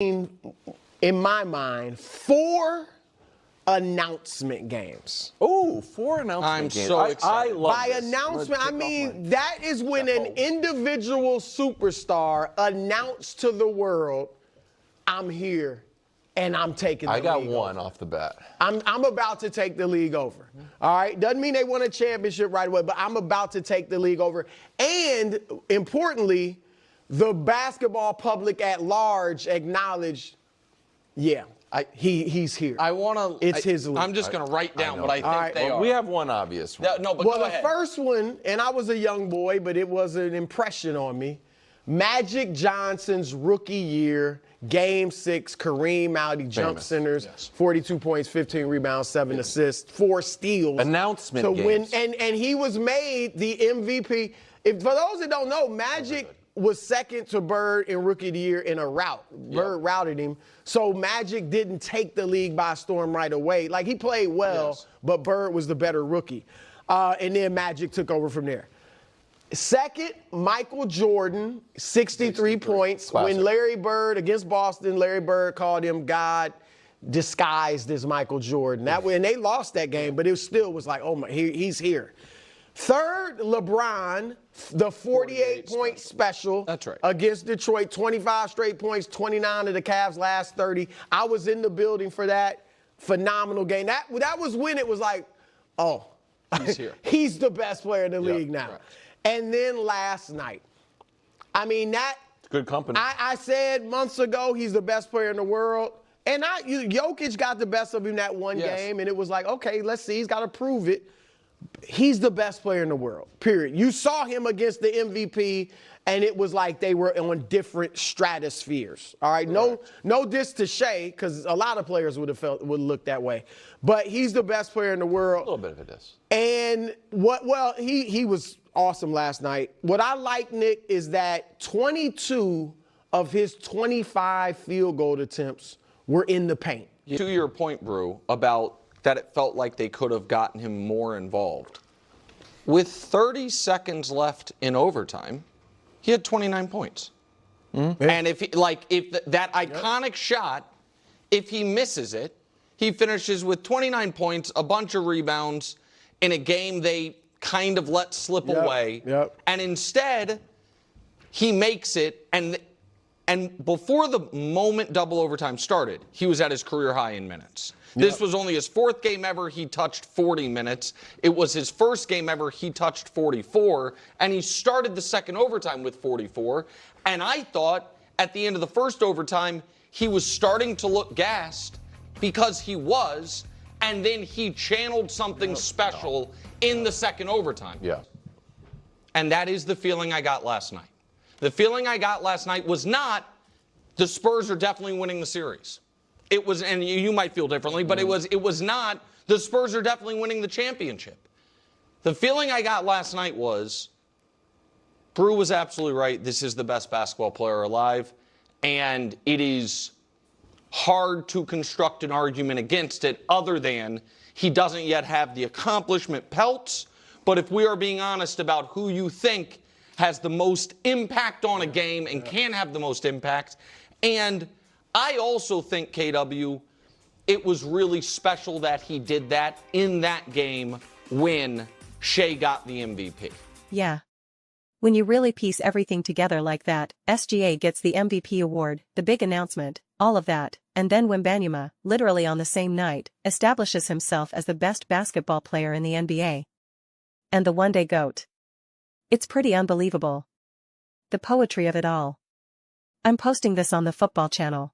in my mind, 4 announcement games. Oh, 4 announcement games. So excited. I love By this. announcement, I mean, that is when an individual superstar announced to the world, I'm here and I'm taking the league I got one over. off the bat. I'm about to take the league over. All right? Doesn't mean they won a championship right away, but I'm about to take the league over. And importantly, the basketball public at large acknowledged, yeah, he's here. I want to. It's his league. I'm just going to write down what I think they are. We have one obvious one. No, but well, go the ahead. first one, and I was a young boy, but it was an impression on me. Magic Johnson's rookie year, Game 6, Kareem out, he jump centers, 42 points, 15 rebounds, 7 assists, 4 steals. Announcement so games. And he was made the MVP. For those that don't know, Magic was second to Bird in Rookie of the Year in a rout. Bird routed him. So Magic didn't take the league by storm right away. Like, he played well, but Bird was the better rookie. And then Magic took over from there. Second, Michael Jordan, 63 points. Classic. When Larry Bird, against Boston, Larry Bird called him God disguised as Michael Jordan. That way, and they lost that game, but it still was like, oh my, he's here. Third, LeBron, the 48-point special. That's right. Against Detroit, 25 straight points, 29 of the Cavs' last 30. I was in the building for that phenomenal game. That was when it was like, oh, he's here. He's the best player in the league now. Right. And then last night, I mean, Good company. I said months ago he's the best player in the world. And Jokic got the best of him that one game, and it was like, okay, let's see, he's got to prove it. He's the best player in the world, period. You saw him against the MVP, and it was like they were on different stratospheres. All right, no diss to Shea, because a lot of players would look that way. But he's the best player in the world. A little bit of a diss. And he was awesome last night. What I like, Nick, is that 22 of his 25 field goal attempts were in the paint. To your point, Brew, about that it felt like they could have gotten him more involved. With 30 seconds left in overtime, he had 29 points. Mm-hmm. And if that iconic shot, if he misses it, he finishes with 29 points, a bunch of rebounds in a game they kind of let slip away. And instead, he makes it, and before the moment double overtime started, he was at his career high in minutes. This was only his 4th game ever he touched 40 minutes. It was his 1st game ever he touched 44, and he started the second overtime with 44. And I thought at the end of the first overtime, he was starting to look gassed because he was, and then he channeled something special in the second overtime. Yeah. And that is the feeling I got last night. The feeling I got last night was not the Spurs are definitely winning the series. It was, and you might feel differently, but it was not the Spurs are definitely winning the championship. The feeling I got last night was Brew was absolutely right. This is the best basketball player alive, and it is hard to construct an argument against it other than he doesn't yet have the accomplishment pelts. But if we are being honest about who you think has the most impact on a game and can have the most impact, and I also think, KW, it was really special that he did that in that game when Shea got the MVP. Yeah. When you really piece everything together like that, SGA gets the MVP award, the big announcement, all of that, and then Wembanyama, literally on the same night, establishes himself as the best basketball player in the NBA. And the one-day GOAT. It's pretty unbelievable. The poetry of it all. I'm posting this on the football channel.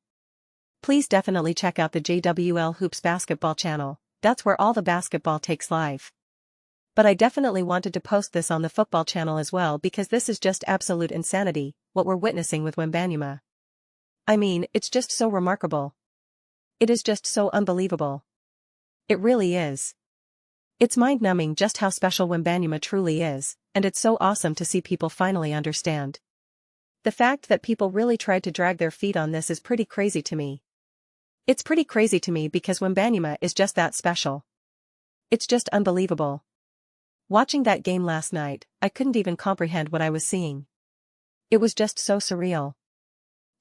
Please definitely check out the JWL Hoops basketball channel, that's where all the basketball takes live. But I definitely wanted to post this on the football channel as well because this is just absolute insanity, what we're witnessing with Wembanyama. I mean, it's just so remarkable. It is just so unbelievable. It really is. It's mind-numbing just how special Wembanyama truly is, and it's so awesome to see people finally understand. The fact that people really tried to drag their feet on this is pretty crazy to me. It's pretty crazy to me because Wembanyama is just that special. It's just unbelievable. Watching that game last night, I couldn't even comprehend what I was seeing. It was just so surreal.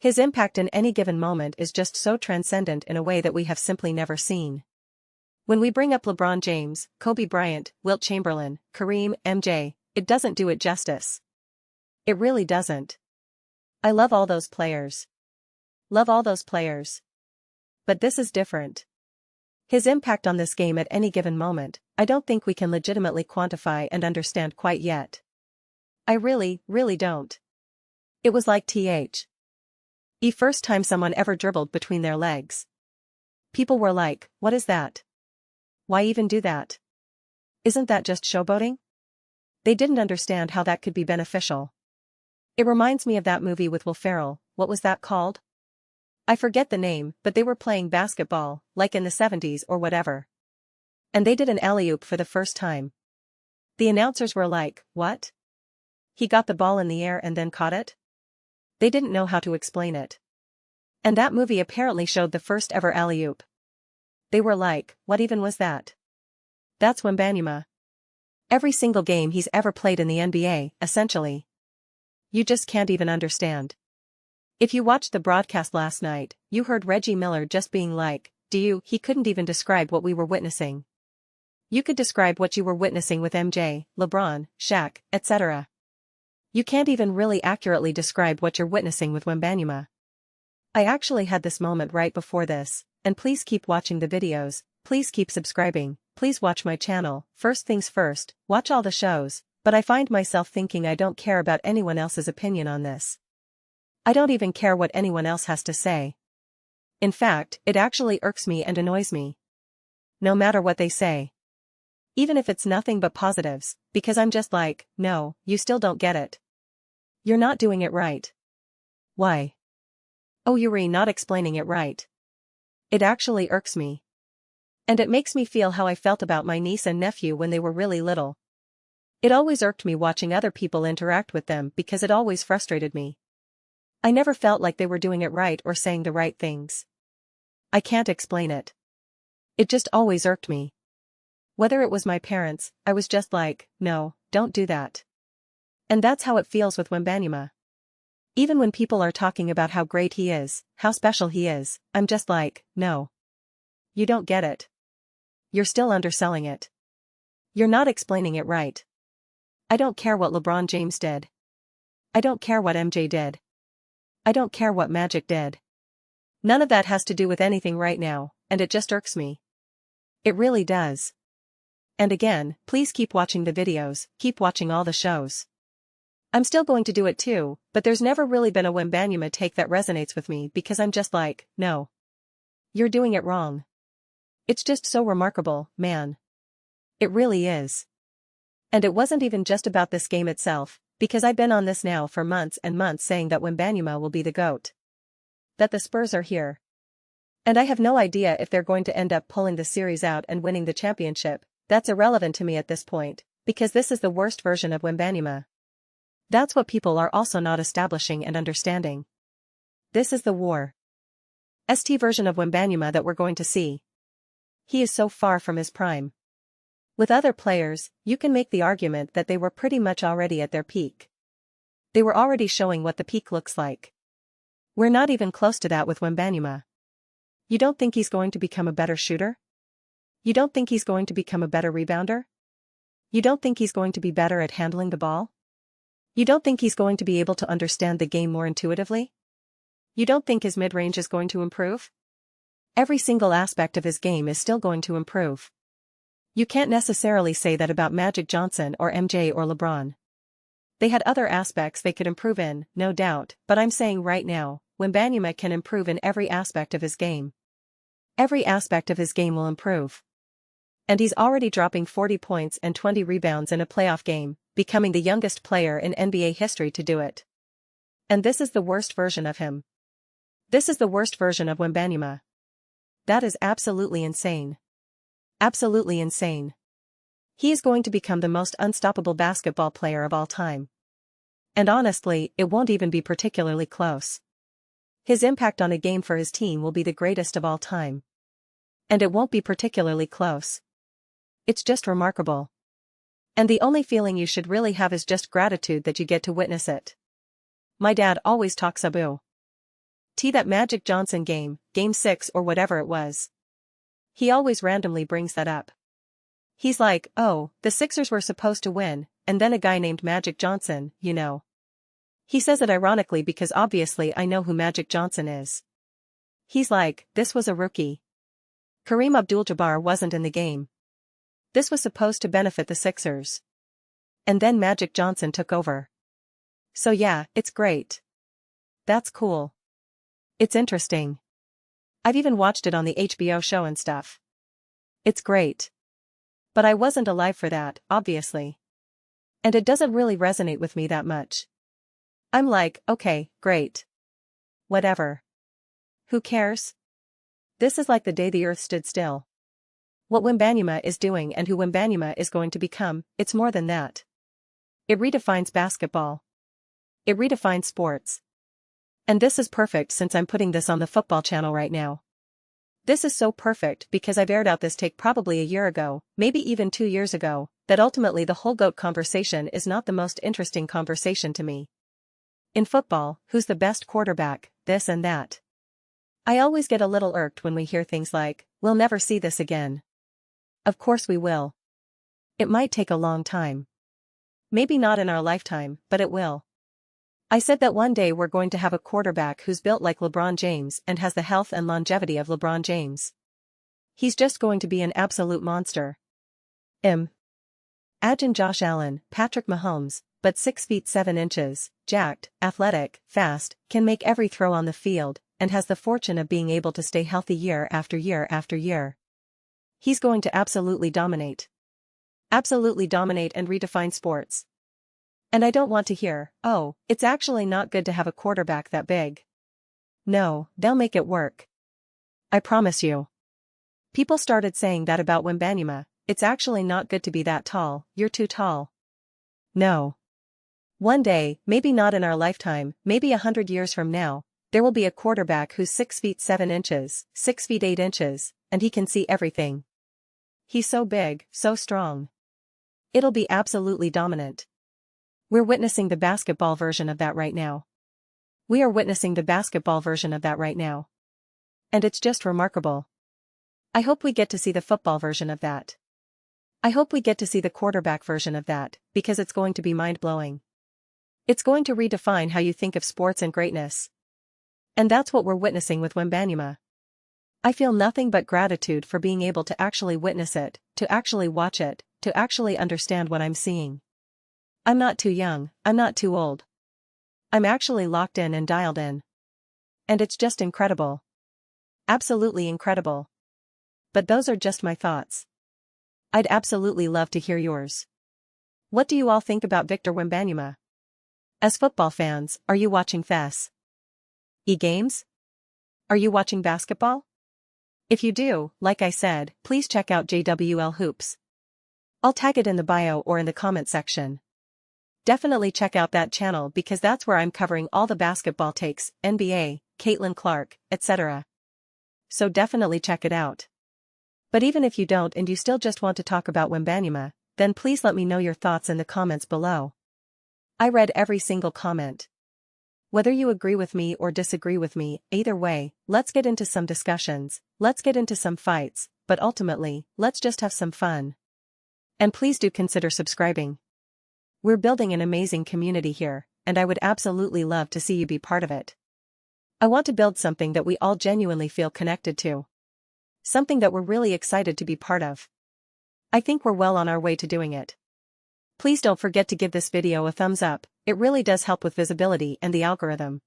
His impact in any given moment is just so transcendent in a way that we have simply never seen. When we bring up LeBron James, Kobe Bryant, Wilt Chamberlain, Kareem, MJ, it doesn't do it justice. It really doesn't. I love all those players. Love all those players. But this is different. His impact on this game at any given moment, I don't think we can legitimately quantify and understand quite yet. I really don't. It was like the first time someone ever dribbled between their legs. People were like, what is that? Why even do that? Isn't that just showboating? They didn't understand how that could be beneficial. It reminds me of that movie with Will Ferrell, what was that called? I forget the name, but they were playing basketball, like in the 70s or whatever. And they did an alley-oop for the first time. The announcers were like, what? He got the ball in the air and then caught it? They didn't know how to explain it. And that movie apparently showed the first ever alley-oop. They were like, what even was that? That's Wembanyama. Every single game he's ever played in the NBA, essentially. You just can't even understand. If you watched the broadcast last night, you heard Reggie Miller just being like, he couldn't even describe what we were witnessing. You could describe what you were witnessing with MJ, LeBron, Shaq, etc. You can't even really accurately describe what you're witnessing with Wembanyama. I actually had this moment right before this, and please keep watching the videos, please keep subscribing, please watch my channel, first things first, watch all the shows, but I find myself thinking I don't care about anyone else's opinion on this. I don't even care what anyone else has to say. In fact, it actually irks me and annoys me. No matter what they say. Even if it's nothing but positives, because I'm just like, no, you still don't get it. You're not doing it right. Why? Oh, you're not explaining it right. It actually irks me. And it makes me feel how I felt about my niece and nephew when they were really little. It always irked me watching other people interact with them because it always frustrated me. I never felt like they were doing it right or saying the right things. I can't explain it. It just always irked me. Whether it was my parents, I was just like, no, don't do that. And that's how it feels with Wembanyama. Even when people are talking about how great he is, how special he is, I'm just like, no. You don't get it. You're still underselling it. You're not explaining it right. I don't care what LeBron James did. I don't care what MJ did. I don't care what Magic did. None of that has to do with anything right now, and it just irks me. It really does. And again, please keep watching the videos, keep watching all the shows. I'm still going to do it too, but there's never really been a Wembanyama take that resonates with me because I'm just like, no. You're doing it wrong. It's just so remarkable, man. It really is. And it wasn't even just about this game itself, because I've been on this now for months and months saying that Wembanyama will be the GOAT. That the Spurs are here. And I have no idea if they're going to end up pulling the series out and winning the championship. That's irrelevant to me at this point, because this is the worst version of Wembanyama. That's what people are also not establishing and understanding. This is the worst version of Wembanyama that we're going to see. He is so far from his prime. With other players, you can make the argument that they were pretty much already at their peak. They were already showing what the peak looks like. We're not even close to that with Wembanyama. You don't think he's going to become a better shooter? You don't think he's going to become a better rebounder? You don't think he's going to be better at handling the ball? You don't think he's going to be able to understand the game more intuitively? You don't think his mid-range is going to improve? Every single aspect of his game is still going to improve. You can't necessarily say that about Magic Johnson or MJ or LeBron. They had other aspects they could improve in, no doubt, but I'm saying right now, Wembanyama can improve in every aspect of his game. Every aspect of his game will improve. And he's already dropping 40 points and 20 rebounds in a playoff game, becoming the youngest player in NBA history to do it. And this is the worst version of him. This is the worst version of Wembanyama. That is absolutely insane. Absolutely insane. He is going to become the most unstoppable basketball player of all time. And honestly, it won't even be particularly close. His impact on a game for his team will be the greatest of all time. And it won't be particularly close. It's just remarkable. And the only feeling you should really have is just gratitude that you get to witness it. My dad always talks about That Magic Johnson game, Game 6 or whatever it was. He always randomly brings that up. He's like, oh, the Sixers were supposed to win, and then a guy named Magic Johnson, you know. He says it ironically because obviously I know who Magic Johnson is. He's like, this was a rookie. Kareem Abdul-Jabbar wasn't in the game. This was supposed to benefit the Sixers. And then Magic Johnson took over. So yeah, it's great. That's cool. It's interesting. I've even watched it on the HBO show and stuff. It's great. But I wasn't alive for that, obviously. And it doesn't really resonate with me that much. I'm like, okay, great. Whatever. Who cares? This is like the day the earth stood still. What Wembanyama is doing and who Wembanyama is going to become, it's more than that. It redefines basketball. It redefines sports. And this is perfect since I'm putting this on the football channel right now. This is so perfect because I've aired out this take probably a year ago, maybe even 2 years ago, that ultimately the whole GOAT conversation is not the most interesting conversation to me. In football, who's the best quarterback, this and that. I always get a little irked when we hear things like, we'll never see this again. Of course we will. It might take a long time. Maybe not in our lifetime, but it will. I said that one day we're going to have a quarterback who's built like LeBron James and has the health and longevity of LeBron James. He's just going to be an absolute monster. Imagine Josh Allen, Patrick Mahomes, but 6 feet 7 inches, jacked, athletic, fast, can make every throw on the field, and has the fortune of being able to stay healthy year after year after year. He's going to absolutely dominate. Absolutely dominate and redefine sports. And I don't want to hear, oh, it's actually not good to have a quarterback that big. No, they'll make it work. I promise you. People started saying that about Wembanyama, it's actually not good to be that tall, you're too tall. No. One day, maybe not in our lifetime, maybe 100 years from now, there will be a quarterback who's 6 feet 7 inches, 6 feet 8 inches, and he can see everything. He's so big, so strong. It'll be absolutely dominant. We're witnessing the basketball version of that right now. We are witnessing the basketball version of that right now. And it's just remarkable. I hope we get to see the football version of that. I hope we get to see the quarterback version of that, because it's going to be mind-blowing. It's going to redefine how you think of sports and greatness. And that's what we're witnessing with Wembanyama. I feel nothing but gratitude for being able to actually witness it, to actually watch it, to actually understand what I'm seeing. I'm not too young, I'm not too old. I'm actually locked in and dialed in. And it's just incredible. Absolutely incredible. But those are just my thoughts. I'd absolutely love to hear yours. What do you all think about Victor Wembanyama? As football fans, are you watching games? Are you watching basketball? If you do, like I said, please check out JWL Hoops. I'll tag it in the bio or in the comment section. Definitely check out that channel because that's where I'm covering all the basketball takes, NBA, Caitlin Clark, etc. So definitely check it out. But even if you don't and you still just want to talk about Wembanyama, then please let me know your thoughts in the comments below. I read every single comment. Whether you agree with me or disagree with me, either way, let's get into some discussions, let's get into some fights, but ultimately, let's just have some fun. And please do consider subscribing. We're building an amazing community here, and I would absolutely love to see you be part of it. I want to build something that we all genuinely feel connected to. Something that we're really excited to be part of. I think we're well on our way to doing it. Please don't forget to give this video a thumbs up, it really does help with visibility and the algorithm.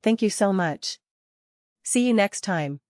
Thank you so much. See you next time.